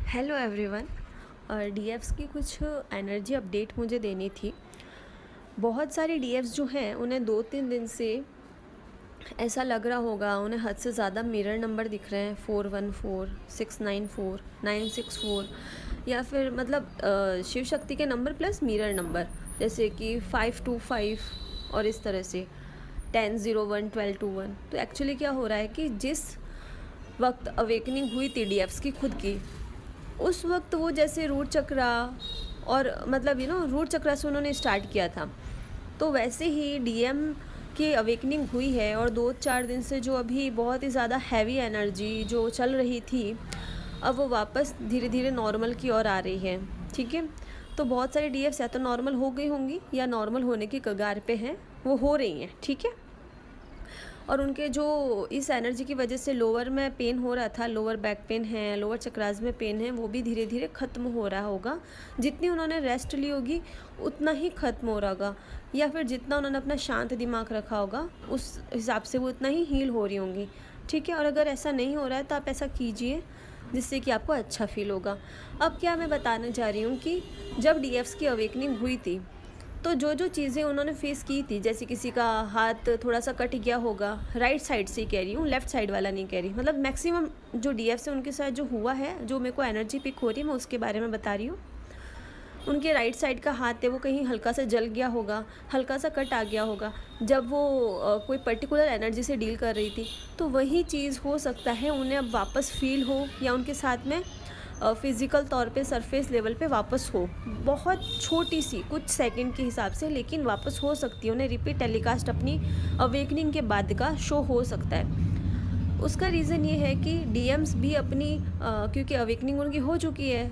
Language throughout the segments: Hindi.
Hello everyone. और डीएफ्स की कुछ एनर्जी अपडेट मुझे देनी थी। बहुत सारे डीएफ्स जो हैं उन्हें 2-3 दिन से ऐसा लग रहा होगा, उन्हें हद से ज़्यादा मिरर नंबर दिख रहे हैं, 414, 694, 964, या फिर मतलब शिव शक्ति के नंबर प्लस मिरर नंबर, जैसे कि 525 और इस तरह से 1001, 1221। तो एक्चुअली क्या हो रहा है कि जिस वक्त अवेकनिंग हुई थी डीएफ्स की खुद की, उस वक्त वो जैसे रूट चक्रा और मतलब रूट चक्रा से उन्होंने स्टार्ट किया था, तो वैसे ही डीएम की अवेकनिंग हुई है। और 2-4 दिन से जो अभी बहुत ही ज़्यादा हैवी एनर्जी जो चल रही थी, अब वो वापस धीरे धीरे नॉर्मल की ओर आ रही है। ठीक है, तो बहुत सारी डीएफ्स या तो नॉर्मल हो गई होंगी या नॉर्मल होने की कगार पे हैं, वो हो रही हैं। ठीक है, और उनके जो इस एनर्जी की वजह से लोअर में पेन हो रहा था, लोअर बैक पेन है, लोअर चक्रास में पेन है, वो भी धीरे धीरे ख़त्म हो रहा होगा। जितनी उन्होंने रेस्ट ली होगी उतना ही ख़त्म हो रहा होगा, या फिर जितना उन्होंने अपना शांत दिमाग रखा होगा उस हिसाब से वो उतना ही हील हो रही होंगी। ठीक है, और अगर ऐसा नहीं हो रहा है तो आप ऐसा कीजिए जिससे कि आपको अच्छा फील होगा। अब क्या मैं बताने जा रही हूँ कि जब डीएफ्स की अवेकनिंग हुई थी, तो जो जो चीज़ें उन्होंने फेस की थी, जैसे किसी का हाथ थोड़ा सा कट गया होगा, राइट साइड से कह रही हूँ, लेफ़्ट साइड वाला नहीं कह रही, मतलब मैक्सिमम जो डीएफ से उनके साथ जो हुआ है, जो मेरे को एनर्जी पिक हो रही है, मैं उसके बारे में बता रही हूँ। उनके राइट साइड का हाथ है वो कहीं हल्का सा जल गया होगा, हल्का सा कट आ गया होगा जब वो कोई पर्टिकुलर एनर्जी से डील कर रही थी। तो वही चीज़ हो सकता है उन्हें अब वापस फील हो, या उनके साथ में फ़िज़िकल तौर पे सरफेस लेवल पे वापस हो, बहुत छोटी सी कुछ सेकंड के हिसाब से, लेकिन वापस हो सकती है। उन्हें रिपीट टेलीकास्ट अपनी अवेकनिंग के बाद का शो हो सकता है। उसका रीज़न ये है कि डीएम्स भी अपनी क्योंकि अवेकनिंग उनकी हो चुकी है,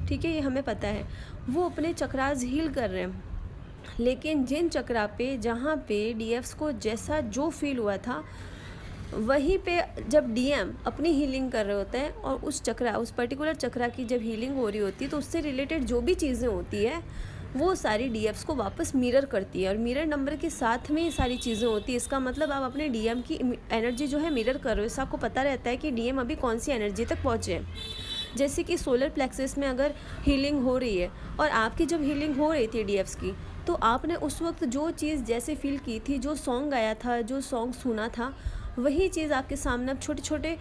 ठीक है, ये हमें पता है, वो अपने चक्रास हील कर रहे हैं। लेकिन जिन चक्रा पे जहाँ पे डीएफ्स को जैसा जो फील हुआ था, वहीं पे जब डीएम अपनी हीलिंग कर रहे होते हैं और उस पर्टिकुलर चक्रा की जब हीलिंग हो रही होती है, तो उससे रिलेटेड जो भी चीज़ें होती है वो सारी डीएफ्स को वापस मिरर करती है, और मिरर नंबर के साथ में ये सारी चीज़ें होती है। इसका मतलब आप अपने डीएम की एनर्जी जो है मिरर कर रहे हो, इससे आपको पता रहता है कि डीएम अभी कौन सी एनर्जी तक पहुँचे हैं। जैसे कि सोलर प्लेक्सस में अगर हीलिंग हो रही है और आपकी जब हीलिंग हो रही थी डीएफ्स की, तो आपने उस वक्त जो चीज़ जैसे फील की थी, जो सॉन्ग गाया था, जो सॉन्ग सुना था, वही चीज़ आपके सामने अब छोटे छोटे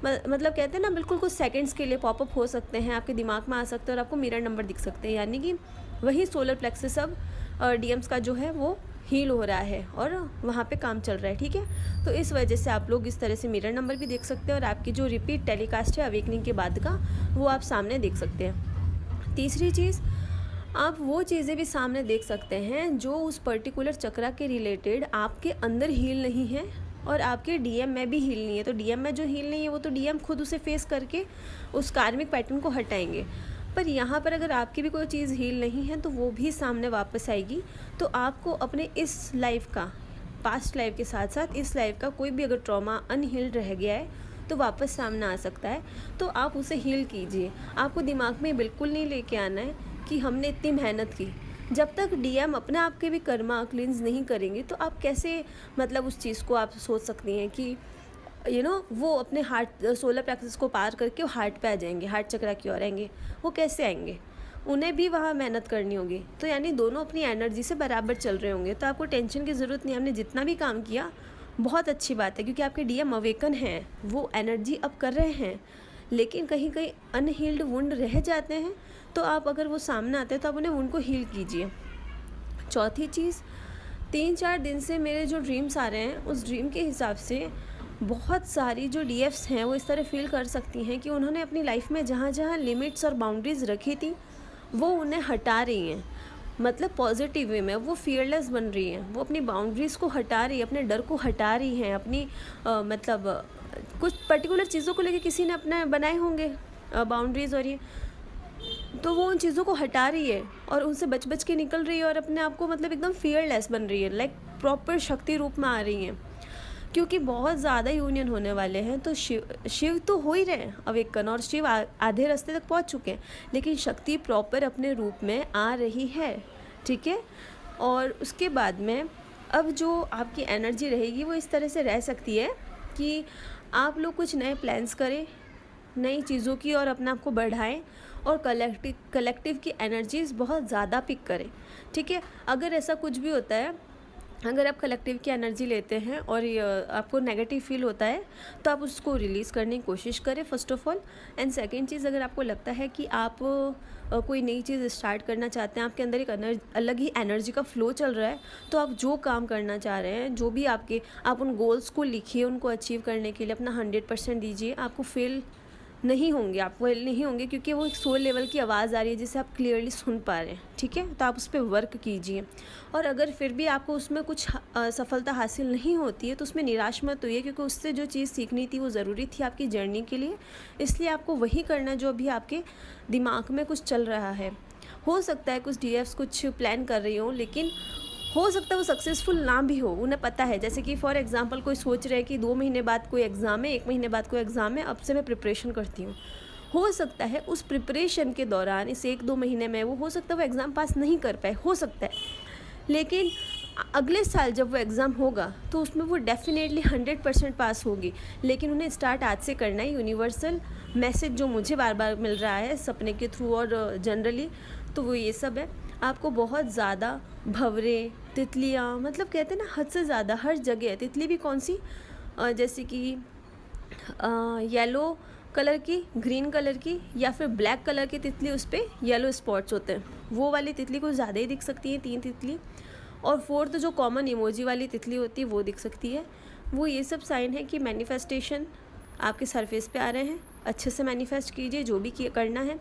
मतलब कहते हैं ना, बिल्कुल कुछ सेकंड्स के लिए पॉपअप हो सकते हैं, आपके दिमाग में आ सकते हैं और आपको मिरर नंबर दिख सकते हैं। यानी कि वही सोलर प्लेक्सस अब डीएम्स का जो है वो हील हो रहा है और वहाँ पे काम चल रहा है। ठीक है, तो इस वजह से आप लोग इस तरह से मिरर नंबर भी देख सकते हैं, और आपकी जो रिपीट टेलीकास्ट है अवेकनिंग के बाद का, वो आप सामने देख सकते हैं। तीसरी चीज़, आप वो चीज़ें भी सामने देख सकते हैं जो उस पर्टिकुलर चक्रा के रिलेटेड आपके अंदर हील नहीं है और आपके डीएम में भी हील नहीं है। तो डीएम में जो हील नहीं है वो तो डीएम खुद उसे फेस करके उस कार्मिक पैटर्न को हटाएंगे, पर यहाँ पर अगर आपकी भी कोई चीज़ हील नहीं है तो वो भी सामने वापस आएगी। तो आपको अपने इस लाइफ का, पास्ट लाइफ के साथ साथ इस लाइफ का कोई भी अगर ट्रॉमा अनहील्ड रह गया है तो वापस सामने आ सकता है, तो आप उसे हील कीजिए। आपको दिमाग में बिल्कुल नहीं लेके आना है कि हमने इतनी मेहनत की। जब तक डीएम अपने आप के भी कर्मा क्लींस नहीं करेंगे तो आप कैसे, मतलब उस चीज़ को आप सोच सकती हैं कि वो अपने हार्ट सोलर प्लेक्सस को पार करके वो हार्ट पे आ जाएंगे, हार्ट चक्रा की ओर आएंगे। वो कैसे आएंगे, उन्हें भी वहाँ मेहनत करनी होगी। तो यानी दोनों अपनी एनर्जी से बराबर चल रहे होंगे, तो आपको टेंशन की ज़रूरत नहीं। हमने जितना भी काम किया बहुत अच्छी बात है, क्योंकि आपके डीएम अवेकन हैं, वो एनर्जी अब कर रहे हैं, लेकिन कहीं कहीं अनहील्ड वुंड रह जाते हैं। तो आप अगर वो सामने आते हैं तो आप उन्हें उनको हील कीजिए। चौथी चीज़, 3-4 दिन से मेरे जो ड्रीम्स आ रहे हैं उस ड्रीम के हिसाब से बहुत सारी जो डीएफ्स हैं वो इस तरह फील कर सकती हैं कि उन्होंने अपनी लाइफ में जहाँ जहाँ लिमिट्स और बाउंड्रीज़ रखी थी वो उन्हें हटा रही हैं। मतलब पॉजिटिव वे में वो फियरलेस बन रही हैं, वो अपनी बाउंड्रीज़ को हटा रही है, अपने डर को हटा रही हैं, अपनी मतलब कुछ पर्टिकुलर चीज़ों को लेकर किसी ने अपने बनाए होंगे बाउंड्रीज़, और ये तो वो उन चीज़ों को हटा रही है और उनसे बच बच के निकल रही है और अपने आप को मतलब एकदम फियरलेस बन रही है, लाइक प्रॉपर शक्ति रूप में आ रही हैं। क्योंकि बहुत ज़्यादा यूनियन होने वाले हैं, तो शिव तो हो ही रहे हैं अवेकन, और शिव आधे रास्ते तक पहुंच चुके हैं, लेकिन शक्ति प्रॉपर अपने रूप में आ रही है। ठीक है, और उसके बाद में अब जो आपकी एनर्जी रहेगी वो इस तरह से रह सकती है कि आप लोग कुछ नए प्लान्स करें, नई चीज़ों की और अपने आप को बढ़ाएं और कलेक्टिव की एनर्जीज बहुत ज़्यादा पिक करें, ठीक है। अगर ऐसा कुछ भी होता है, अगर आप कलेक्टिव की एनर्जी लेते हैं और आपको नेगेटिव फील होता है, तो आप उसको रिलीज़ करने की कोशिश करें first of all. And second चीज़, अगर आपको लगता है कि आप कोई नई चीज़ स्टार्ट करना चाहते हैं, आपके अंदर एक अलग ही एनर्जी का फ्लो चल रहा है, तो आप जो काम करना चाह रहे हैं, जो भी आप उन गोल्स को लिखिए, उनको अचीव करने के लिए अपना 100% दीजिए। आपको फेल नहीं होंगे, आप फेल नहीं होंगे, क्योंकि वो एक सोल लेवल की आवाज़ आ रही है जिसे आप क्लियरली सुन पा रहे हैं, ठीक है। तो आप उस पर वर्क कीजिए। और अगर फिर भी आपको उसमें कुछ सफलता हासिल नहीं होती है, तो उसमें निराश मत होइए, क्योंकि उससे जो चीज़ सीखनी थी वो ज़रूरी थी आपकी जर्नी के लिए। इसलिए आपको वही करना है जो अभी आपके दिमाग में कुछ चल रहा है। हो सकता है कुछ डीएफ्स कुछ प्लान कर रही हो, लेकिन हो सकता है वो सक्सेसफुल ना भी हो, उन्हें पता है। जैसे कि फॉर एग्जांपल कोई सोच रहा है कि 2 महीने बाद कोई एग्ज़ाम है, 1 महीने बाद कोई एग्ज़ाम है, अब से मैं प्रिपरेशन करती हूँ। हो सकता है उस प्रिपरेशन के दौरान इस 1-2 महीने में वो हो सकता है वो एग्ज़ाम पास नहीं कर पाए, हो सकता है। लेकिन अगले साल जब वो एग्ज़ाम होगा तो उसमें वो डेफिनेटली 100% पास होगी। लेकिन उन्हें स्टार्ट आज से करना है। यूनिवर्सल मैसेज जो मुझे बार बार मिल रहा है सपने के थ्रू और जनरली, तो वो ये सब है। आपको बहुत ज़्यादा भंवरे, तितलियाँ, मतलब कहते हैं ना हद से ज़्यादा हर जगह है। तितली भी कौन सी, जैसे कि येलो कलर की, ग्रीन कलर की या फिर ब्लैक कलर की तितली, उस पर येलो स्पॉट्स होते हैं, वो वाली तितली कुछ ज़्यादा ही दिख सकती है, 3 तितली। और 4th जो कॉमन इमोजी वाली तितली होती है वो दिख सकती है। वो ये सब साइन है कि मैनिफेस्टेशन आपके सरफेस पे आ रहे हैं। अच्छे से मैनिफेस्ट कीजिए जो भी करना है।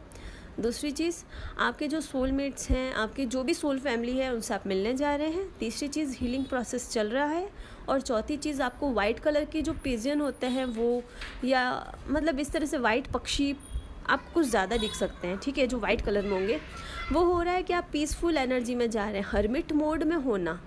दूसरी चीज़, आपके जो सोलमेट्स हैं, आपके जो भी सोल फैमिली है, उनसे आप मिलने जा रहे हैं। तीसरी चीज़, हीलिंग प्रोसेस चल रहा है। और चौथी चीज़, आपको वाइट कलर की जो पिजन होते हैं वो, या मतलब इस तरह से वाइट पक्षी आप कुछ ज़्यादा दिख सकते हैं, ठीक है, जो वाइट कलर में होंगे। वो हो रहा है कि आप पीसफुल एनर्जी में जा रहे हैं, हर्मिट मोड में होना,